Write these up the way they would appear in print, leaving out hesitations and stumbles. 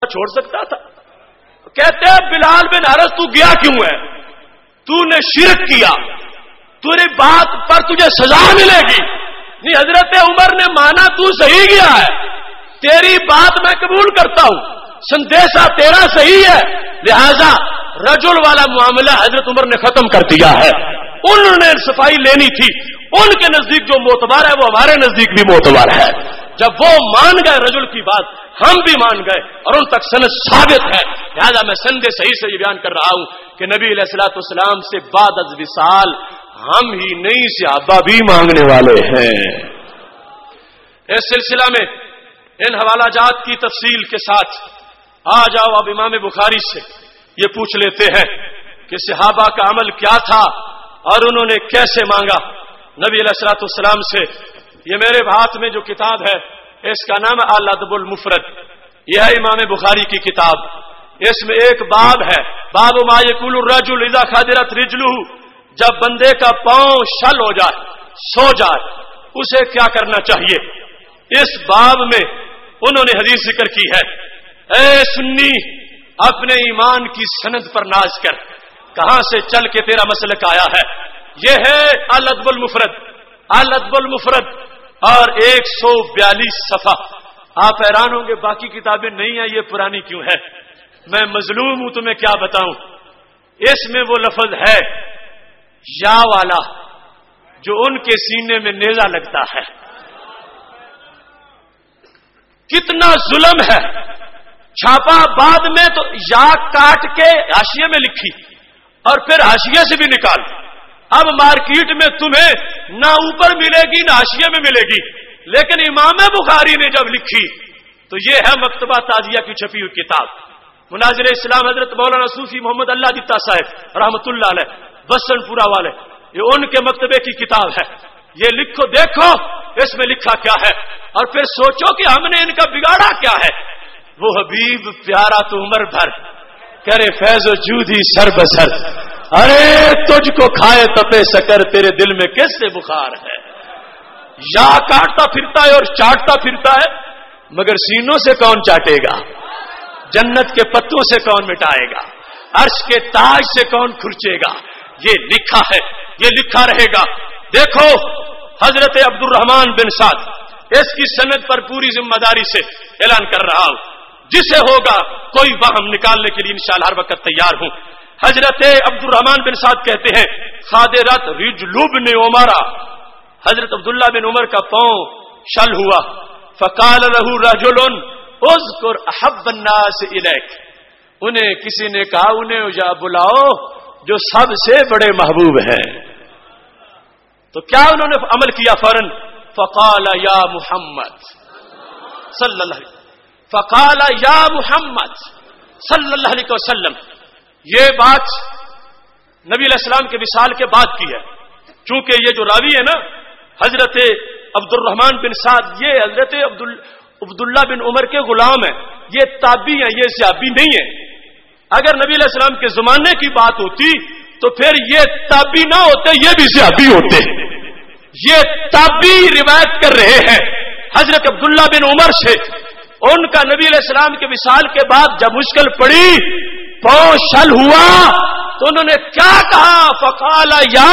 چھوڑ سکتا تھا. کہتے ہیں بلال بن حارث تو گیا کیوں ہے؟ تو نے شرک کیا, تیری بات پر تجھے سزا ملے گی. نہیں, حضرت عمر نے مانا تو صحیح گیا ہے, تیری بات میں قبول کرتا ہوں, سندیشہ تیرا صحیح ہے, لہذا رجل والا معاملہ حضرت عمر نے ختم کر دیا ہے. انہوں نے صفائی لینی تھی, ان کے نزدیک جو معتبر ہے وہ ہمارے نزدیک بھی معتبر ہے. جب وہ مان گئے رجل کی بات, ہم بھی مان گئے اور ان تک سند ثابت ہے. لہذا میں سند صحیح سے یہ بیان کر رہا ہوں کہ نبی علیہ الصلوۃ والسلام سے بعد از وصال ہم ہی نہیں صحابہ بھی مانگنے والے ہیں. اس سلسلہ میں ان حوالہ جات کی تفصیل کے ساتھ آ جاؤ اب امام بخاری سے یہ پوچھ لیتے ہیں کہ صحابہ کا عمل کیا تھا اور انہوں نے کیسے مانگا نبی علیہ الصلوۃ والسلام سے. یہ میرے ہاتھ میں جو کتاب ہے اس کا نام ہے الادب المفرد. یہ ہے امام بخاری کی کتاب. اس میں ایک باب ہے, باب ما یقول الرجل اذا خدرت رجلہ, جب بندے کا پاؤں شل ہو جائے, سو جائے, اسے کیا کرنا چاہیے. اس باب میں انہوں نے حدیث ذکر کی ہے. اے سنی, اپنے ایمان کی سند پر ناز کر, کہاں سے چل کے تیرا مسلک آیا ہے. یہ ہے الادب المفرد. الادب المفرد اور 142 صفحہ. آپ حیران ہوں گے باقی کتابیں نہیں ہیں, یہ پرانی کیوں ہے. میں مظلوم ہوں, تمہیں کیا بتاؤں. اس میں وہ لفظ ہے یا والا جو ان کے سینے میں نیزہ لگتا ہے. کتنا ظلم ہے. چھاپا بعد میں تو یا کاٹ کے حاشیے میں لکھی اور پھر حاشیے سے بھی نکال. اب مارکیٹ میں تمہیں نہ اوپر ملے گی نہ حاشیے میں ملے گی. لیکن امام بخاری نے جب لکھی تو یہ ہے مکتبہ تازیہ کی چھپی ہوئی کتاب. مناظر اسلام حضرت مولانا صوفی محمد اللہ دتا صاحب رحمت اللہ علیہ بسن پورا والے, یہ ان کے مکتبے کی کتاب ہے. یہ لکھو, دیکھو اس میں لکھا کیا ہے اور پھر سوچو کہ ہم نے ان کا بگاڑا کیا ہے. وہ حبیب پیارا تو عمر بھر کرے فیض و جودی سر بسر, ارے تجھ کو کھائے تپے سکر, تیرے دل میں کیسے بخار ہے. یا کاٹتا پھرتا ہے اور چاٹتا پھرتا ہے, مگر سینوں سے کون چاٹے گا, جنت کے پتوں سے کون مٹائے گا, عرش کے تاج سے کون کھرچے گا. یہ لکھا ہے, یہ لکھا رہے گا. دیکھو حضرت عبد الرحمن بن سعد, اس کی سند پر پوری ذمہ داری سے اعلان کر رہا ہوں, جسے ہوگا کوئی وہم نکالنے کے لیے انشاءاللہ ہر وقت تیار ہوں. حضرت عبد الرحمن بن سعد کہتے ہیں خادرت رجل ابن عمر, حضرت عبداللہ بن عمر کا پاؤں شل ہوا. فقال له رجل اذکر احب الناس الیک, انہیں کسی نے کہا انہیں جا بلاؤ جو سب سے بڑے محبوب ہیں. تو کیا انہوں نے عمل کیا فوراً. فقال یا محمد صلی اللہ علیہ, فقال یا محمد صلی اللہ علیہ وسلم. یہ بات نبی علیہ السلام کے وصال کے بعد کی ہے. چونکہ یہ جو راوی ہے نا حضرت عبد الرحمن بن سعد, یہ حضرت عبداللہ بن عمر کے غلام ہیں, یہ تابعی ہیں, یہ صحابی نہیں ہیں. اگر نبی علیہ السلام کے زمانے کی بات ہوتی تو پھر یہ تابعی نہ ہوتے, یہ بھی صحابی ہوتے. یہ تابعی روایت کر رہے ہیں حضرت عبداللہ بن عمر سے. ان کا نبی علیہ السلام کے وصال کے بعد جب مشکل پڑی, پاؤں شل ہوا, تو انہوں نے کیا کہا. فقال یا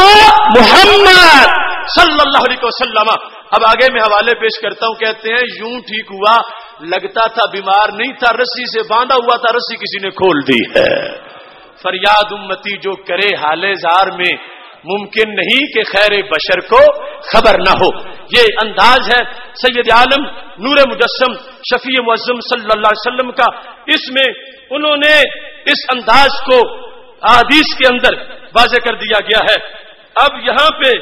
محمد صلی اللہ علیہ وسلم. اب آگے میں حوالے پیش کرتا ہوں. کہتے ہیں یوں ٹھیک ہوا, لگتا تھا بیمار نہیں تھا, رسی سے باندھا ہوا تھا, رسی کسی نے کھول دی ہے. فریاد امتی جو کرے حال زار میں, ممکن نہیں کہ خیر بشر کو خبر نہ ہو. یہ انداز ہے سید عالم نور مجسم شفیع معظم صلی اللہ علیہ وسلم کا. اس میں انہوں نے اس انداز کو احادیث کے اندر واضح کر دیا گیا ہے. اب یہاں پہ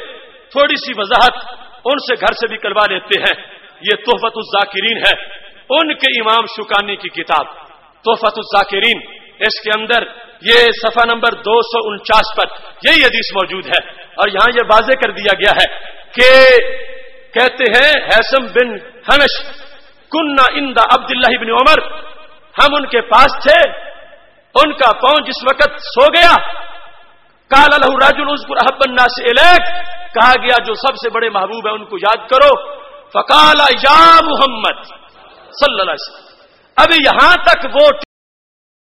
تھوڑی سی وضاحت ان سے گھر سے بھی کروا لیتے ہیں. یہ تحفۃ الذاکرین ہے, ان کے امام شوکانی کی کتاب تحفۃ الذاکرین. اس کے اندر یہ صفحہ نمبر 249 پر یہی حدیث موجود ہے. اور یہاں یہ واضح کر دیا گیا ہے کہ کہتے ہیں حیثم بن حنش کننا عند عبداللہ بن عمر, ہم ان کے پاس تھے, ان کا پاؤں جس وقت سو گیا, قال له رجل اذكر احب الناس الیک, کہا گیا جو سب سے بڑے محبوب ہیں ان کو یاد کرو. فقال یا محمد صلی اللہ علیہ وسلم, اب یہاں تک وہ